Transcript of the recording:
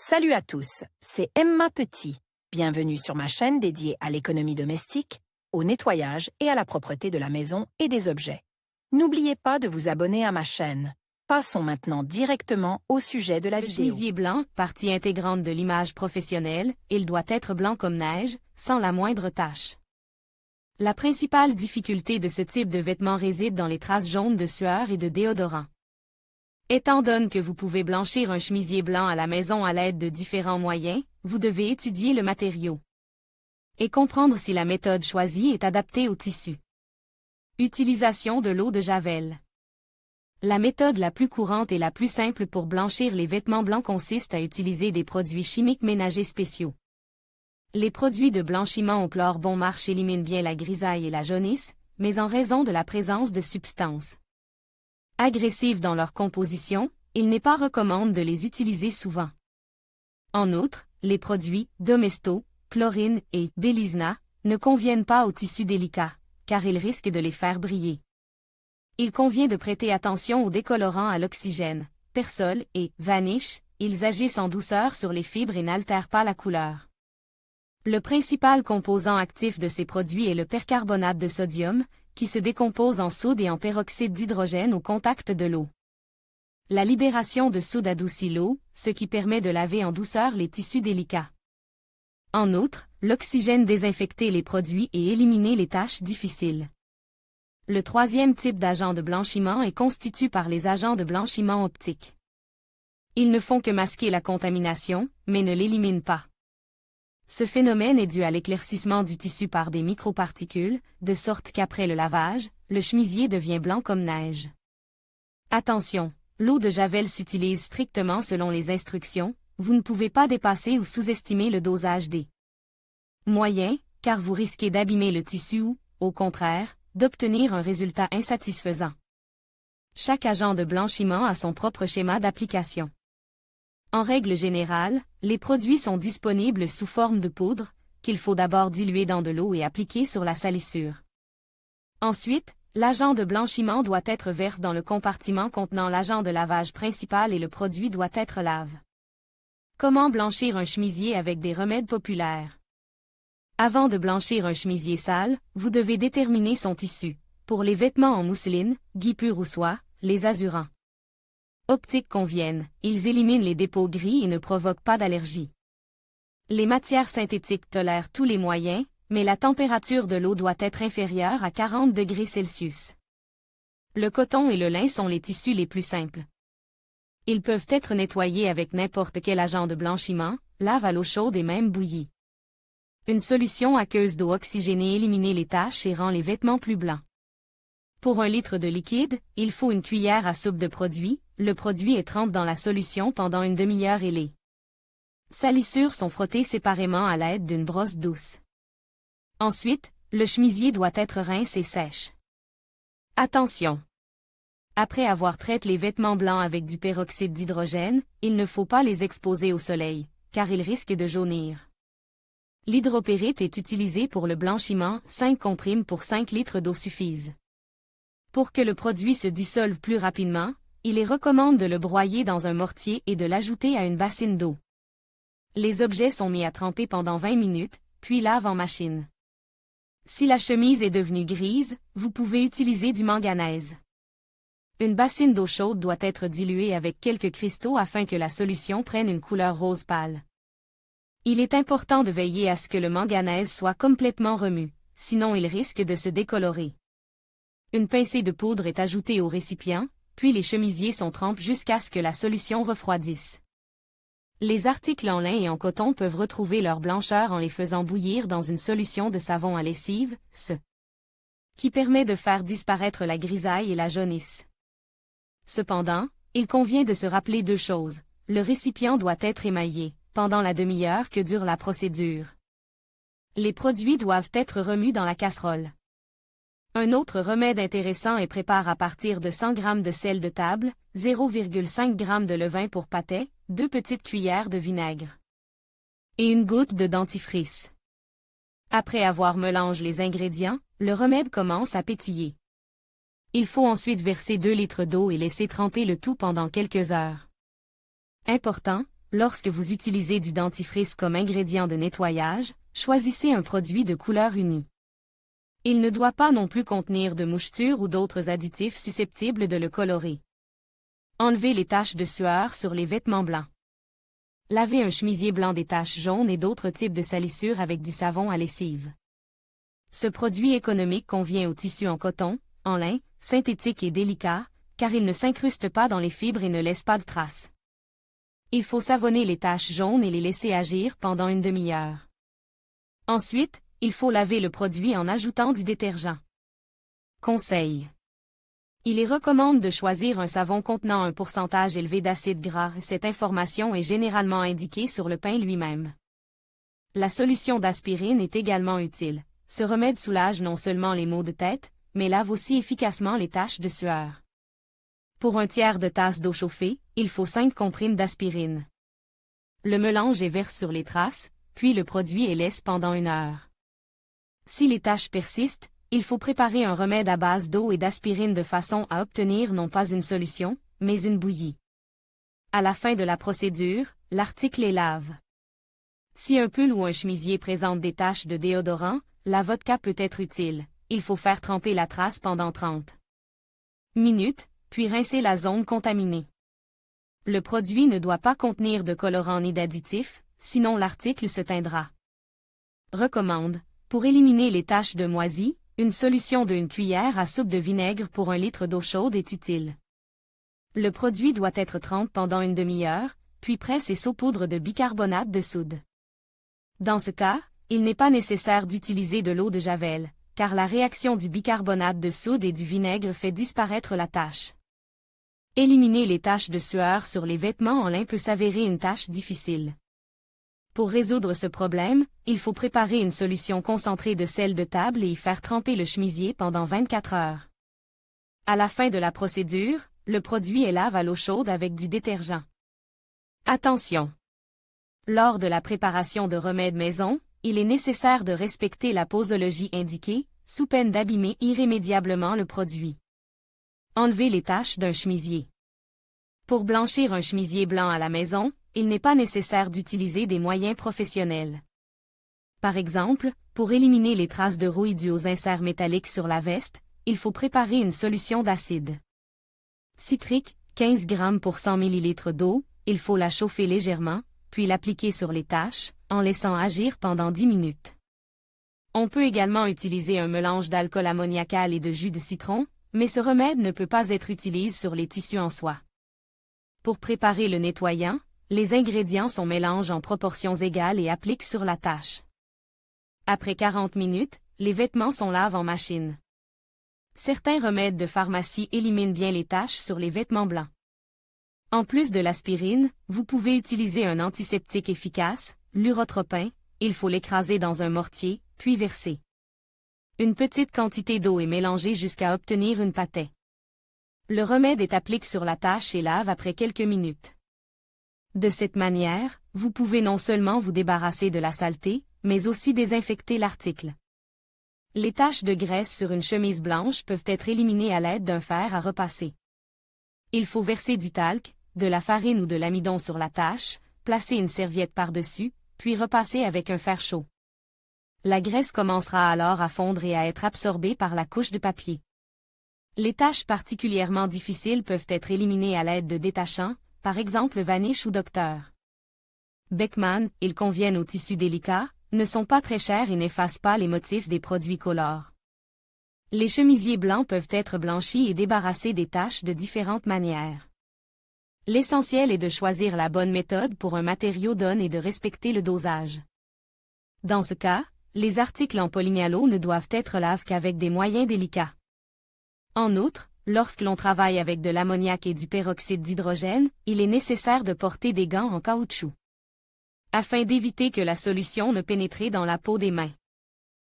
Salut à tous, c'est Emma Petit. Bienvenue sur ma chaîne dédiée à l'économie domestique, au nettoyage et à la propreté de la maison et des objets. N'oubliez pas de vous abonner à ma chaîne. Passons maintenant directement au sujet de la Le vidéo. chemisier blanc, partie intégrante de l'image professionnelle, il doit être blanc comme neige, sans la moindre tache. La principale difficulté de ce type de vêtement réside dans les traces jaunes de sueur et de déodorant. Étant donné que vous pouvez blanchir un chemisier blanc à la maison à l'aide de différents moyens, vous devez étudier le matériau et comprendre si la méthode choisie est adaptée au tissu. Utilisation de l'eau de Javel. La méthode la plus courante et la plus simple pour blanchir les vêtements blancs consiste à utiliser des produits chimiques ménagers spéciaux. Les produits de blanchiment au chlore bon marche éliminent bien la grisaille et la jaunisse, mais en raison de la présence de substances agressives dans leur composition, il n'est pas recommandé de les utiliser souvent. En outre, les produits Domesto, Chlorine et Belizna ne conviennent pas aux tissus délicats, car ils risquent de les faire briller. Il convient de prêter attention aux décolorants à l'oxygène, Persol et Vanish, ils agissent en douceur sur les fibres et n'altèrent pas la couleur. Le principal composant actif de ces produits est le percarbonate de sodium, qui se décompose en soude et en peroxyde d'hydrogène au contact de l'eau. La libération de soude adoucit l'eau, ce qui permet de laver en douceur les tissus délicats. En outre, l'oxygène désinfecte les produits et élimine les tâches difficiles. Le troisième type d'agent de blanchiment est constitué par les agents de blanchiment optique. Ils ne font que masquer la contamination, mais ne l'éliminent pas. Ce phénomène est dû à l'éclaircissement du tissu par des microparticules, de sorte qu'après le lavage, le chemisier devient blanc comme neige. Attention, l'eau de Javel s'utilise strictement selon les instructions, vous ne pouvez pas dépasser ou sous-estimer le dosage des moyens, car vous risquez d'abîmer le tissu ou, au contraire, d'obtenir un résultat insatisfaisant. Chaque agent de blanchiment a son propre schéma d'application. En règle générale, les produits sont disponibles sous forme de poudre, qu'il faut d'abord diluer dans de l'eau et appliquer sur la salissure. Ensuite, l'agent de blanchiment doit être versé dans le compartiment contenant l'agent de lavage principal et le produit doit être lave. Comment blanchir un chemisier avec des remèdes populaires? Avant de blanchir un chemisier sale, vous devez déterminer son tissu. Pour les vêtements en mousseline, guipure ou soie, les azurants optiques conviennent, ils éliminent les dépôts gris et ne provoquent pas d'allergie. Les matières synthétiques tolèrent tous les moyens, mais la température de l'eau doit être inférieure à 40 degrés Celsius. Le coton et le lin sont les tissus les plus simples. Ils peuvent être nettoyés avec n'importe quel agent de blanchiment, lave à l'eau chaude et même bouillie. Une solution aqueuse d'eau oxygénée élimine les taches et rend les vêtements plus blancs. Pour 1 litre de liquide, il faut une cuillère à soupe de produit, le produit est trempé dans la solution pendant une demi-heure et les salissures sont frottées séparément à l'aide d'une brosse douce. Ensuite, le chemisier doit être rincé et sèche. Attention! Après avoir traité les vêtements blancs avec du peroxyde d'hydrogène, il ne faut pas les exposer au soleil, car ils risquent de jaunir. L'hydropérite est utilisé pour le blanchiment, 5 comprimes pour 5 litres d'eau suffisent. Pour que le produit se dissolve plus rapidement, il est recommandé de le broyer dans un mortier et de l'ajouter à une bassine d'eau. Les objets sont mis à tremper pendant 20 minutes, puis lave en machine. Si la chemise est devenue grise, vous pouvez utiliser du manganèse. Une bassine d'eau chaude doit être diluée avec quelques cristaux afin que la solution prenne une couleur rose pâle. Il est important de veiller à ce que le manganèse soit complètement remue, sinon il risque de se décolorer. Une pincée de poudre est ajoutée au récipient, puis les chemisiers sont trempés jusqu'à ce que la solution refroidisse. Les articles en lin et en coton peuvent retrouver leur blancheur en les faisant bouillir dans une solution de savon à lessive, ce qui permet de faire disparaître la grisaille et la jaunisse. Cependant, il convient de se rappeler 2 choses. Le récipient doit être émaillé, pendant la demi-heure que dure la procédure. Les produits doivent être remus dans la casserole. Un autre remède intéressant est prépare à partir de 100 g de sel de table, 0,5 g de levain pour pâté, 2 petites cuillères de vinaigre et une goutte de dentifrice. Après avoir mélangé les ingrédients, le remède commence à pétiller. Il faut ensuite verser 2 litres d'eau et laisser tremper le tout pendant quelques heures. Important, lorsque vous utilisez du dentifrice comme ingrédient de nettoyage, choisissez un produit de couleur unie. Il ne doit pas non plus contenir de mouchetures ou d'autres additifs susceptibles de le colorer. Enlevez les taches de sueur sur les vêtements blancs. Lavez un chemisier blanc des taches jaunes et d'autres types de salissures avec du savon à lessive. Ce produit économique convient aux tissus en coton, en lin, synthétique et délicat, car il ne s'incruste pas dans les fibres et ne laisse pas de traces. Il faut savonner les taches jaunes et les laisser agir pendant une demi-heure. Ensuite, il faut laver le produit en ajoutant du détergent. Conseil. Il est recommandé de choisir un savon contenant un pourcentage élevé d'acide gras. Cette information est généralement indiquée sur le pain lui-même. La solution d'aspirine est également utile. Ce remède soulage non seulement les maux de tête, mais lave aussi efficacement les taches de sueur. Pour un tiers de tasse d'eau chauffée, il faut 5 comprimes d'aspirine. Le mélange est versé sur les traces, puis le produit est laissé pendant 1 heure. Si les taches persistent, il faut préparer un remède à base d'eau et d'aspirine de façon à obtenir non pas une solution, mais une bouillie. À la fin de la procédure, l'article est lave. Si un pull ou un chemisier présente des taches de déodorant, la vodka peut être utile. Il faut faire tremper la trace pendant 30 minutes, puis rincer la zone contaminée. Le produit ne doit pas contenir de colorant ni d'additifs, sinon l'article se teindra. Recommande. Pour éliminer les taches de moisie, une solution de 1 cuillère à soupe de vinaigre pour 1 litre d'eau chaude est utile. Le produit doit être trempé pendant une demi-heure, puis presse et saupoudre de bicarbonate de soude. Dans ce cas, il n'est pas nécessaire d'utiliser de l'eau de javel, car la réaction du bicarbonate de soude et du vinaigre fait disparaître la tache. Éliminer les taches de sueur sur les vêtements en lin peut s'avérer une tâche difficile. Pour résoudre ce problème, il faut préparer une solution concentrée de sel de table et y faire tremper le chemisier pendant 24 heures. À la fin de la procédure, le produit est lavé à l'eau chaude avec du détergent. Attention! Lors de la préparation de remèdes maison, il est nécessaire de respecter la posologie indiquée, sous peine d'abîmer irrémédiablement le produit. Enlevez les taches d'un chemisier. Pour blanchir un chemisier blanc à la maison, il n'est pas nécessaire d'utiliser des moyens professionnels. Par exemple, pour éliminer les traces de rouille dues aux inserts métalliques sur la veste, il faut préparer une solution d'acide citrique, 15 g pour 100 ml d'eau, il faut la chauffer légèrement, puis l'appliquer sur les taches, en laissant agir pendant 10 minutes. On peut également utiliser un mélange d'alcool ammoniacal et de jus de citron, mais ce remède ne peut pas être utilisé sur les tissus en soie. Pour préparer le nettoyant, les ingrédients sont mélangés en proportions égales et appliquent sur la tache. Après 40 minutes, les vêtements sont lavés en machine. Certains remèdes de pharmacie éliminent bien les taches sur les vêtements blancs. En plus de l'aspirine, vous pouvez utiliser un antiseptique efficace, l'urotropin, il faut l'écraser dans un mortier, puis verser. Une petite quantité d'eau est mélangée jusqu'à obtenir une pâtée. Le remède est appliqué sur la tache et lave après quelques minutes. De cette manière, vous pouvez non seulement vous débarrasser de la saleté, mais aussi désinfecter l'article. Les taches de graisse sur une chemise blanche peuvent être éliminées à l'aide d'un fer à repasser. Il faut verser du talc, de la farine ou de l'amidon sur la tache, placer une serviette par-dessus, puis repasser avec un fer chaud. La graisse commencera alors à fondre et à être absorbée par la couche de papier. Les taches particulièrement difficiles peuvent être éliminées à l'aide de détachants, par exemple Vanish ou Docteur Beckman, ils conviennent aux tissus délicats, ne sont pas très chers et n'effacent pas les motifs des produits colores. Les chemisiers blancs peuvent être blanchis et débarrassés des taches de différentes manières. L'essentiel est de choisir la bonne méthode pour un matériau donné et de respecter le dosage. Dans ce cas, les articles en polymialo ne doivent être lavés qu'avec des moyens délicats. En outre, lorsque l'on travaille avec de l'ammoniac et du peroxyde d'hydrogène, il est nécessaire de porter des gants en caoutchouc, afin d'éviter que la solution ne pénètre dans la peau des mains.